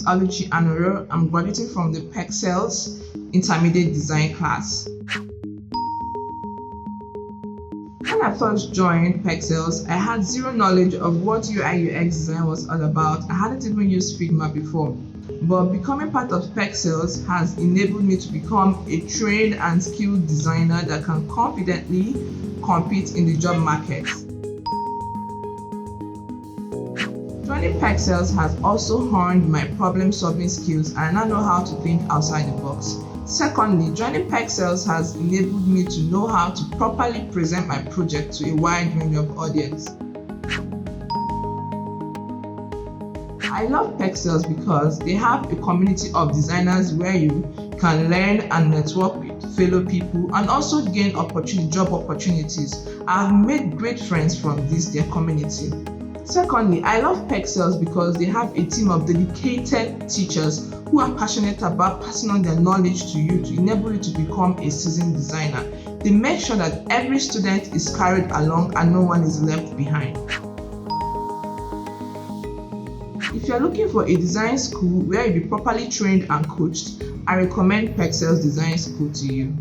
Oluchi. I'm graduating from the Perxels Intermediate Design class. When I first joined Perxels, I had zero knowledge of what UI/UX design was all about. I hadn't even used Figma before. But becoming part of Perxels has enabled me to become a trained and skilled designer that can confidently compete in the job market. Joining Perxels has also honed my problem-solving skills, and I now know how to think outside the box. Secondly, joining Perxels has enabled me to know how to properly present my project to a wide range of audience. I love Perxels because they have a community of designers where you can learn and network with fellow people and also gain job opportunities. I've made great friends from their community. Secondly, I love Perxels because they have a team of dedicated teachers who are passionate about passing on their knowledge to you to enable you to become a seasoned designer. They make sure that every student is carried along and no one is left behind. If you're looking for a design school where you'll be properly trained and coached, I recommend Perxels Design School to you.